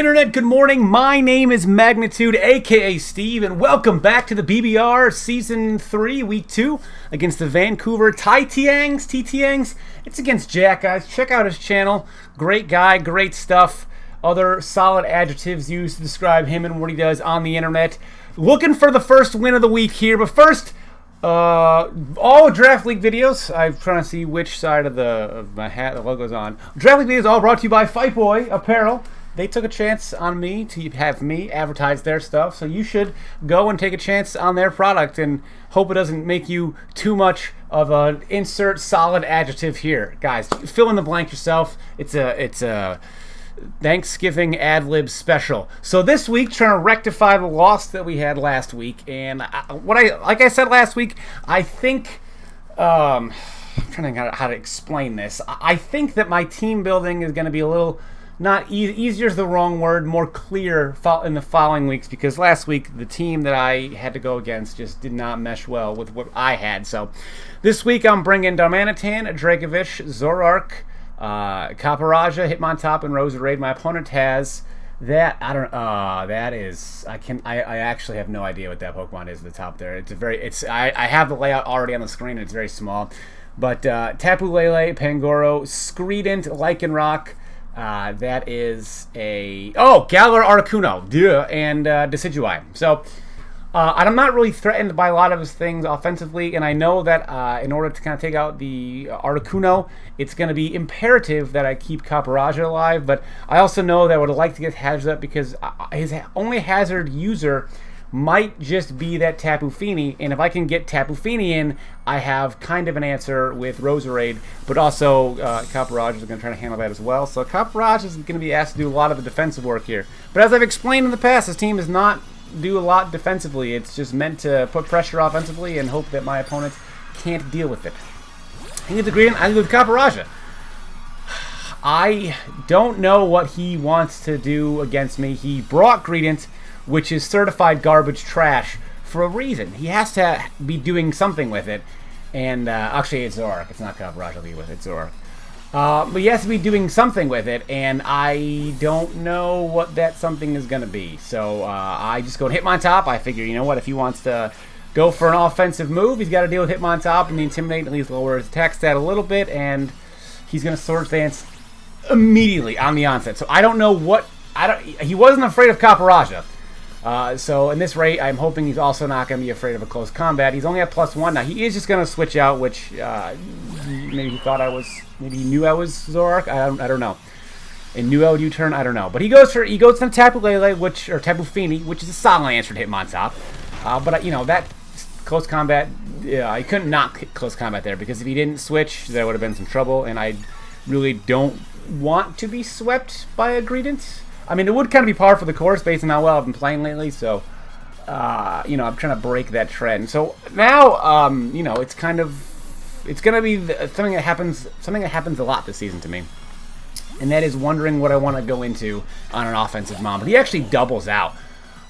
Internet, good morning. My name is Magnitude, aka Steve, and welcome back to the BBR Season 3, Week 2, against the Vancouver Titiangs. It's against Jack, guys. Check out his channel. Great guy, great stuff. Other solid adjectives used to describe him and what he does on the Internet. Looking for the first win of the week here, but first, all Draft League videos. I'm trying to see which side of my hat the logo's on. Draft League videos all brought to you by Fight Boy Apparel. They took a chance on me to have me advertise their stuff, so you should go and take a chance on their product and hope it doesn't make you too much of an insert solid adjective here. Guys, fill in the blank yourself. It's a Thanksgiving ad-lib special. So this week, trying to rectify the loss that we had last week, and like I said last week, I think I'm trying to think how to explain this. I think that my team building is going to be a little not easier is the wrong word, more clear in the following weeks, because last week the team that I had to go against just did not mesh well with what I had. So this week I'm bringing Darmanitan, Dragovich, Zoroark, Caparaja, Hitmontop, and Roserade. My opponent has that. I actually have no idea what that Pokemon is at the top there. I have the layout already on the screen, and it's very small. But Tapu Lele, Pangoro, Greedent, Lycanroc. That is Galar Articuno, and Decidueye. So, and I'm not really threatened by a lot of his things offensively, and I know that in order to kind of take out the Articuno, it's going to be imperative that I keep Caparaja alive, but I also know that I would like to get hazards up because his only hazard user might just be that Tapu Fini, and if I can get Tapu Fini in, I have kind of an answer with Roserade, but also Caparaja is going to try to handle that as well. So Caparaja is going to be asked to do a lot of the defensive work here. But as I've explained in the past, this team does not do a lot defensively. It's just meant to put pressure offensively and hope that my opponent can't deal with it. I think it's Greedent. I go with Caparaja. I don't know what he wants to do against me. He brought Greedent, which is certified garbage trash, for a reason. He has to be doing something with it. And actually, it's Zoroark. It's not Caparaja I'll be with. It's Zoroark. But he has to be doing something with it, and I don't know what that something is going to be. So I just go and Hitmontop. I figure, you know what, if he wants to go for an offensive move, he's got to deal with Hitmontop and the Intimidate, at least lower his attack stat a little bit, and he's going to Swords Dance immediately on the onset. So I don't know what... He wasn't afraid of Caparaja. So in this rate, I'm hoping he's also not going to be afraid of a close combat. He's only at +1 now. He is just going to switch out, which maybe he thought I was. Maybe he knew I was Zoroark. I don't know. And knew I would U-turn. I don't know. But he goes to Tapu Lele, or Tapu Fini, which is a solid answer to Hitmontop. But that close combat, I couldn't not close combat there, because if he didn't switch, there would have been some trouble. And I really don't want to be swept by a Greedent. I mean, it would kind of be par for the course based on how well I've been playing lately, so, I'm trying to break that trend. So now, it's going to be something that happens a lot this season to me, and that is wondering what I want to go into on an offensive mound. But he actually doubles out.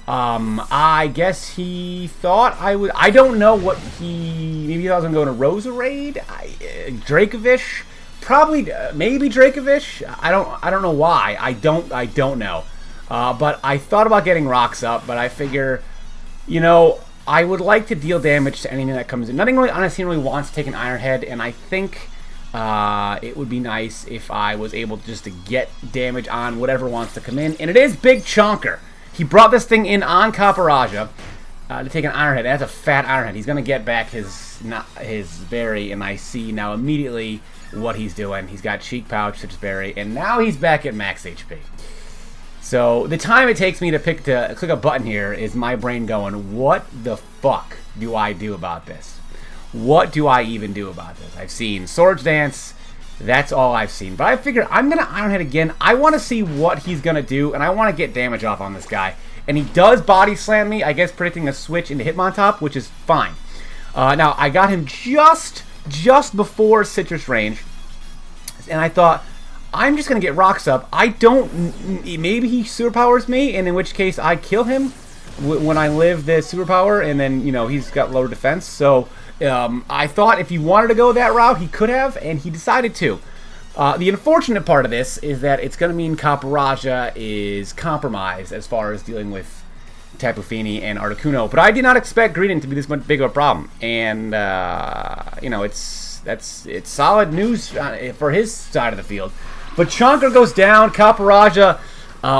I guess he thought I would. I don't know what maybe he thought I was going to go to Roserade, Dragovich. Probably, maybe Dragovich. I don't know why. I don't know. But I thought about getting rocks up, but I figure, I would like to deal damage to anything that comes in. Nothing really, honestly, really wants to take an Iron Head, and I think it would be nice if I was able just to get damage on whatever wants to come in. And it is Big Chonker. He brought this thing in on Caparaja to take an Iron Head. That's a fat Iron Head. He's going to get back his berry, and I see now immediately what he's doing. He's got Cheek Pouch, Citrus Berry, and now he's back at max HP. So the time it takes me to click a button here is my brain going, what the fuck do I do about this? What do I even do about this? I've seen Swords Dance. That's all I've seen. But I figured I'm going to Iron Head again. I want to see what he's going to do, and I want to get damage off on this guy. And he does body slam me, I guess predicting a switch into Hitmontop, which is fine. Now, I got him just before citrus range, and I thought, I'm just going to get rocks up. Maybe he superpowers me, and in which case I kill him when I live the superpower, and then, he's got lower defense. So I thought if he wanted to go that route, he could have, and he decided to. The unfortunate part of this is that it's going to mean Caparaja is compromised as far as dealing with Tapu Fini and Articuno. But I did not expect Greedent to be this much big of a problem. And, you know, it's solid news for his side of the field. But Chonker goes down, Caparaja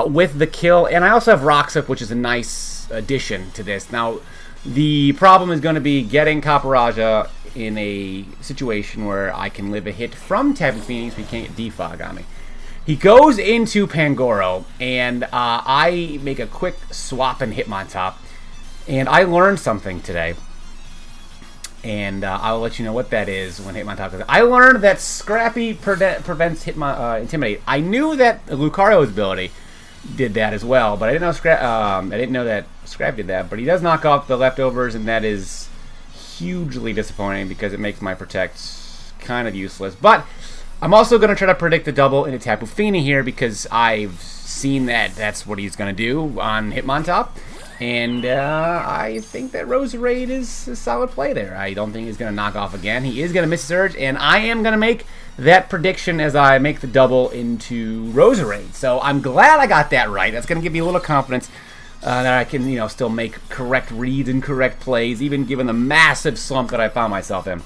with the kill. And I also have Roxip, which is a nice addition to this. Now, the problem is going to be getting Caparaja in a situation where I can live a hit from Tapu Fini so he can't get defog on me. He goes into Pangoro, and I make a quick swap and Hitmontop. And I learned something today. And I'll let you know what that is when Hitmontop goes. I learned that Scrappy prevents Intimidate. I knew that Lucario's ability did that as well, but I didn't know that Scrap did that. But he does knock off the leftovers, and that is hugely disappointing because it makes my Protect kind of useless. But I'm also going to try to predict the double into Tapu Fini here because I've seen that that's what he's going to do on Hitmontop. And I think that Roserade is a solid play there. I don't think he's going to knock off again. He is going to miss Surge, and I am going to make that prediction as I make the double into Roserade. So I'm glad I got that right. That's going to give me a little confidence that I can, you know, still make correct reads and correct plays, even given the massive slump that I found myself in.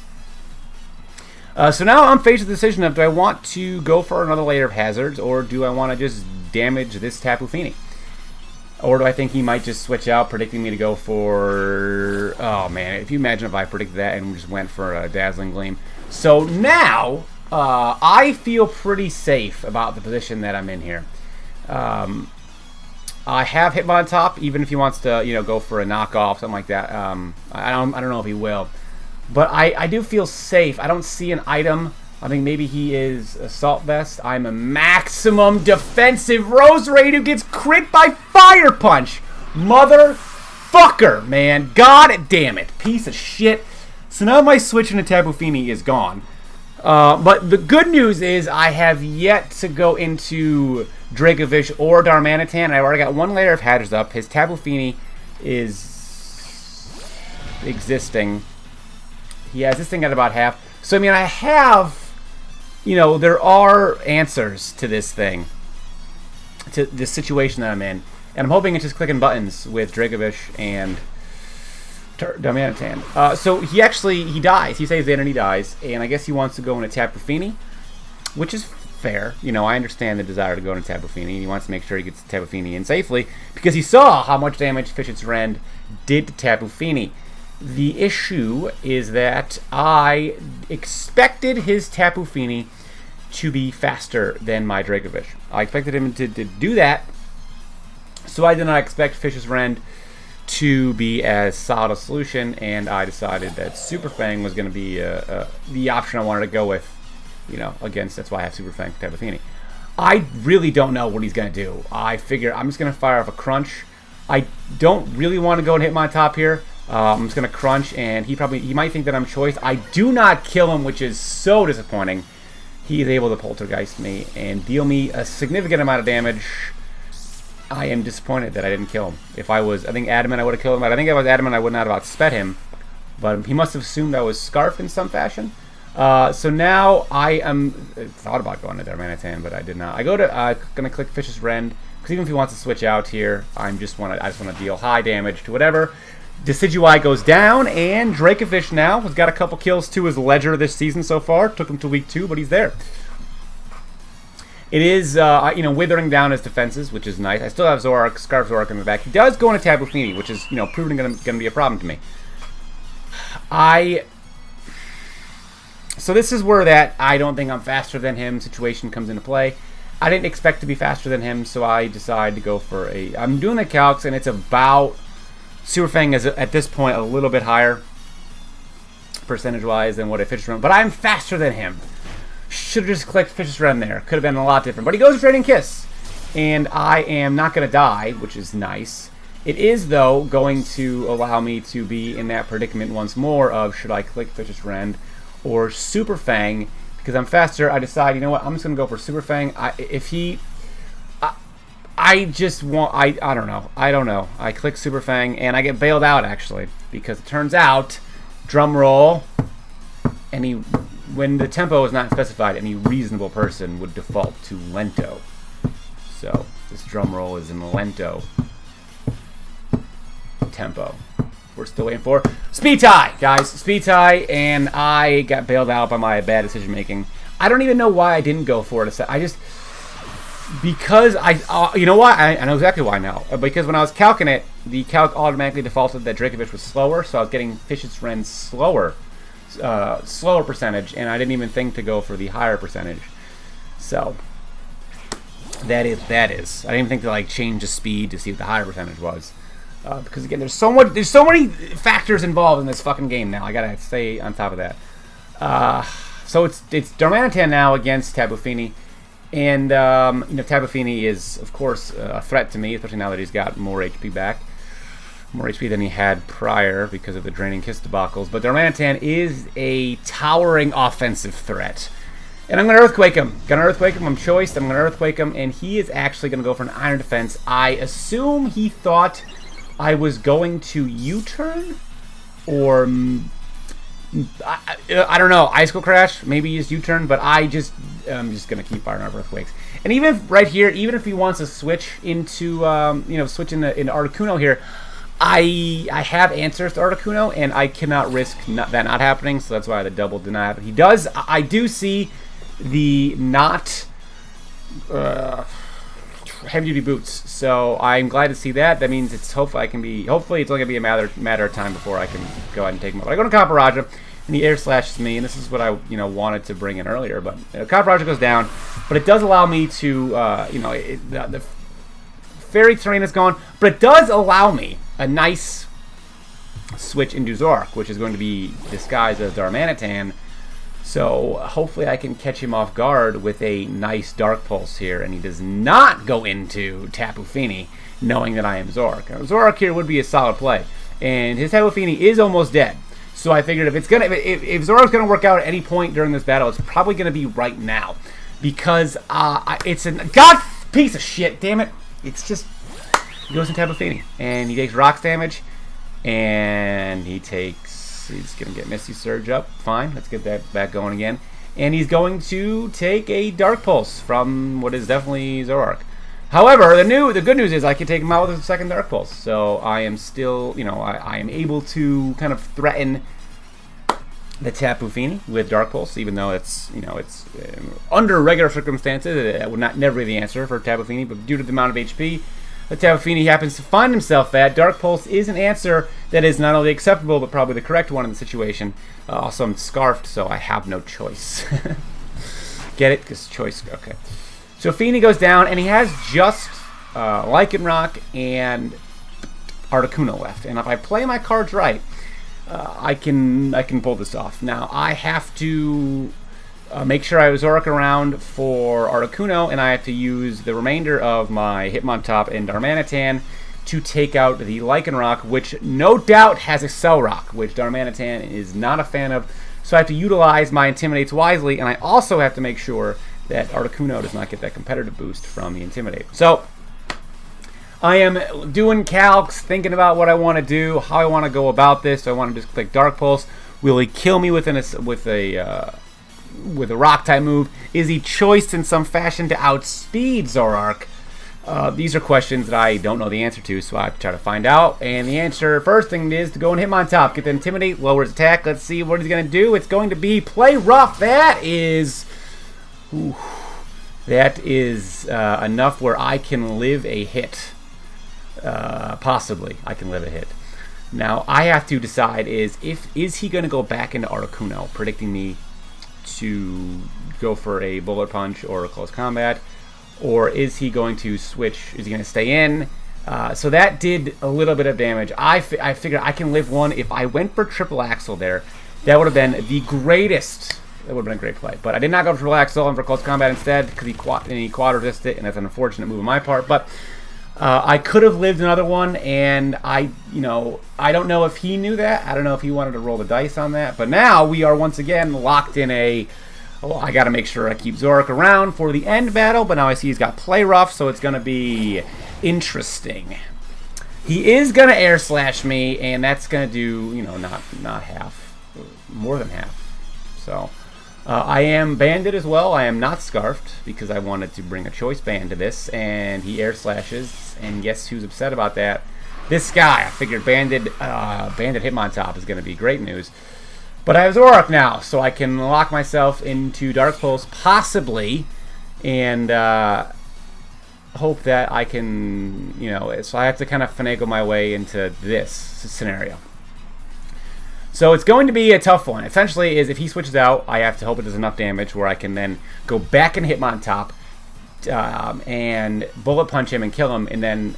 So now I'm faced with the decision of, do I want to go for another layer of hazards, or do I want to just damage this Tapu Fini? Or do I think he might just switch out, predicting me to go for... Oh, man, if you imagine if I predicted that and just went for a Dazzling Gleam. So now, I feel pretty safe about the position that I'm in here. I have Hitmontop, even if he wants to, you know, go for a knockoff, something like that. I don't know if he will. But I do feel safe. I don't see an item. I think maybe he is Assault Vest. I'm a maximum defensive Roserade who gets crit by Fire Punch. Motherfucker, man. God damn it. Piece of shit. So now my switch into Tapu Fini is gone. But the good news is I have yet to go into Dracovish or Darmanitan. I've already got one layer of hazards up. His Tapu Fini is existing. He has this thing at about half. So, I mean, I have, you know, there are answers to this thing, to this situation that I'm in. And I'm hoping it's just clicking buttons with Dracovish and Darmanitan. So he dies. He saves in and he dies. And I guess he wants to go into Tapu Fini, which is fair. You know, I understand the desire to go into Tapu Fini. He wants to make sure he gets Tapu Fini in safely because he saw how much damage Fish's Rend did to Tapu Fini. The issue is that I expected his Tapu Fini to be faster than my Dracovish. I expected him to do that, so I did not expect Fish's Rend to be as solid a solution, and I decided that Super Fang was going to be the option I wanted to go with, you know, against. That's why I have Super Fang for Tapu Fini. I really don't know what he's going to do. I figure I'm just going to fire off a Crunch. I don't really want to go and hit my top here. I'm just going to Crunch, and he might think that I'm Choice. I do not kill him, which is so disappointing. He is able to Poltergeist me and deal me a significant amount of damage. I am disappointed that I didn't kill him. If I was, I think, adamant, I would have killed him. But I think if I was adamant, I would not have outsped him. But he must have assumed I was Scarfed in some fashion. So now I am thought about going to Darmanitan, but I did not. I go to gonna click Fish's Rend because even if he wants to switch out here, I just want to deal high damage to whatever. Decidueye goes down, and Dracovish now has got a couple kills to his ledger this season so far. Took him to week 2, but he's there. It is, you know, withering down his defenses, which is nice. I still have Zoroark, Scarf Zoroark in the back. He does go into Tapu Fini, which is, you know, proving going to be a problem to me. So this is where that I don't think I'm faster than him situation comes into play. I didn't expect to be faster than him, so I decided to go for I'm doing the calcs, and it's about... Super Fang is, at this point, a little bit higher percentage-wise than what a Fish's Rend. But I'm faster than him. Should have just clicked Fish's Rend there. Could have been a lot different. But he goes for Trading Kiss. And I am not going to die, which is nice. It is, though, going to allow me to be in that predicament once more of should I click Fish's Rend or Super Fang. Because I'm faster, I decide, you know what, I'm just going to go for Super Fang. I just want, I don't know. I click Super Fang, and I get bailed out, actually. Because it turns out, drum roll, and he when the tempo is not specified, any reasonable person would default to lento. So this drum roll is in lento tempo. We're still waiting for speed tie, guys. Speed tie, and I got bailed out by my bad decision making. I don't even know why I didn't go for it. I just because you know what? I know exactly why now. Because when I was calcing it, the calc automatically defaulted that Dracovic was slower, so I was getting Fish's Wren's slower percentage, and I didn't even think to go for the higher percentage. So that is. I didn't even think to like change the speed to see what the higher percentage was. Because again, there's so many factors involved in this fucking game now. I gotta stay on top of that. So it's Darmanitan now against Tapu Fini. And, you know, Tapu Fini is, of course, a threat to me, especially now that he's got more HP back. More HP than he had prior because of the Draining Kiss debacles. But Darmanitan is a towering offensive threat. And I'm going to Earthquake him. I'm choiced. I'm going to Earthquake him. And he is actually going to go for an Iron Defense. I assume he thought I was going to U-turn? Or I don't know, Icicle Crash, maybe use U-turn, but I'm just gonna keep firing off Earthquakes. And even if, right here, even if he wants to switch into, you know, switch into Articuno here, I have answers to Articuno, and I cannot risk that not happening, so that's why the double did not happen. He does, I do see the not heavy-duty boots, so I'm glad to see that. That means it's hopefully it's only gonna be a matter of time before I can go ahead and take him out. But I go to Kaparaja, and he air slashes me, and this is what I wanted to bring in earlier. But Kaparaja goes down, but it does allow me to the fairy terrain is gone, but it does allow me a nice switch into Zoroark, which is going to be disguised as Darmanitan. So hopefully I can catch him off guard with a nice Dark Pulse here, and he does not go into Tapu Fini, knowing that I am Zoroark. Now, Zoroark here would be a solid play, and his Tapu Fini is almost dead. So I figured if Zoroark's gonna work out at any point during this battle, it's probably gonna be right now, because it's a piece of shit. Damn it! It's just he goes in Tapu Fini, and he takes rocks damage, and he's going to get Misty Surge up. Fine, let's get that back going again. And he's going to take a Dark Pulse from what is definitely Zoroark. However, the good news is I can take him out with a second Dark Pulse. So I am still, I am able to kind of threaten the Tapu Fini with Dark Pulse, even though it's under regular circumstances, it would never be the answer for Tapu Fini, but due to the amount of HP the Tapu Fini happens to find himself at, Dark Pulse is an answer that is not only acceptable, but probably the correct one in the situation. Also, I'm Scarfed, so I have no choice. Get it? Because choice, okay. So Fini goes down, and he has just Lycanroc and Articuno left. And if I play my cards right, I can pull this off. Now, I have to make sure I Zoroark around for Articuno, and I have to use the remainder of my Hitmontop and Darmanitan to take out the Lycanroc, which no doubt has Excel Rock, which Darmanitan is not a fan of. So I have to utilize my Intimidates wisely, and I also have to make sure that Articuno does not get that competitive boost from the Intimidate. So I am doing calcs, thinking about what I want to do, how I want to go about this. Do I want to just click Dark Pulse? Will he kill me with a rock type move? Is he choiced in some fashion to outspeed Zoroark? These are questions that I don't know the answer to, so I have to try to find out. And the answer, first thing is to go and Hitmontop, get the Intimidate, lower his attack. Let's see what he's going to do. It's going to be Play Rough. That is enough where I can live a hit. Possibly, I can live a hit. Now, I have to decide is he going to go back into Articuno, predicting me to go for a Bullet Punch or a Close Combat, or is he going to switch? Is he going to stay in? So that did a little bit of damage. I figured I can live one. If I went for Triple Axle there, that would have been the greatest. That would have been a great play. But I did not go for Triple Axle. I went for Close Combat instead because he quad resisted, and that's an unfortunate move on my part. But I could have lived another one, and I don't know if he knew that. I don't know if he wanted to roll the dice on that. But now we are once again locked in I got to make sure I keep Zoroark around for the end battle. But now I see he's got Play Rough, so it's going to be interesting. He is going to Air Slash me, and that's going to do, not half, more than half. So I am banded as well. I am not scarfed because I wanted to bring a choice band to this, and he air slashes, and guess who's upset about that? This guy. I figured banded Hitmontop is going to be great news. But I have Zorak now, so I can lock myself into Dark Pulse, possibly, and hope that I can, you know, so I have to kind of finagle my way into this scenario. So it's going to be a tough one. Essentially, is if he switches out, I have to hope it does enough damage where I can then go back and Hitmontop and bullet punch him and kill him, and then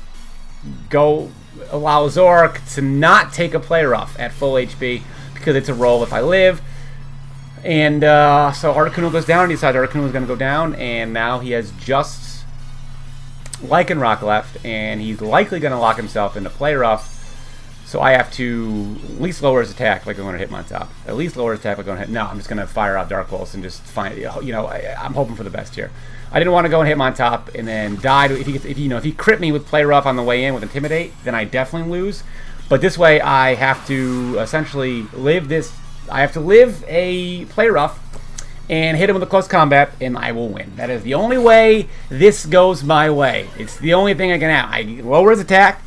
go allow Zorak to not take a play rough at full HP, because it's a roll if I live. And so Articuno goes down, and he decides Articuno is going to go down, and now he has just Lycanroc left, and he's likely going to lock himself into play rough. So I have to at least lower his attack like I'm going to Hitmontop. At least lower his attack like I'm going to hit. No, I'm just going to fire out Dark Pulse and just find, you know, I'm hoping for the best here. I didn't want to go and Hitmontop and then die. If he crit me with play rough on the way in with Intimidate, then I definitely lose. But this way, I have to essentially live this. I have to live a play rough and hit him with a close combat, and I will win. That is the only way this goes my way. It's the only thing I can have. I lower his attack.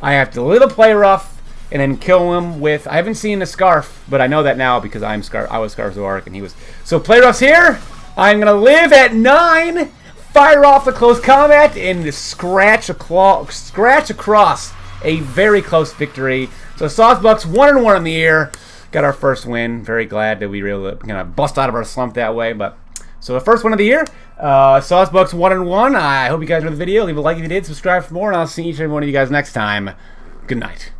I have to live a play rough and then kill him with. I haven't seen the Scarf, but I know that now because I was Scarf Zorak, and he was. So play rough's here. I'm gonna live at 9. Fire off the close combat and scratch across a very close victory. So Sawsbucks 1-1 in the year. Got our first win. Very glad that we were able to kind of bust out of our slump that way. But so the first one of the year. Sawsbucks 1-1. I hope you guys enjoyed the video. Leave a like if you did. Subscribe for more, and I'll see each and every one of you guys next time. Good night.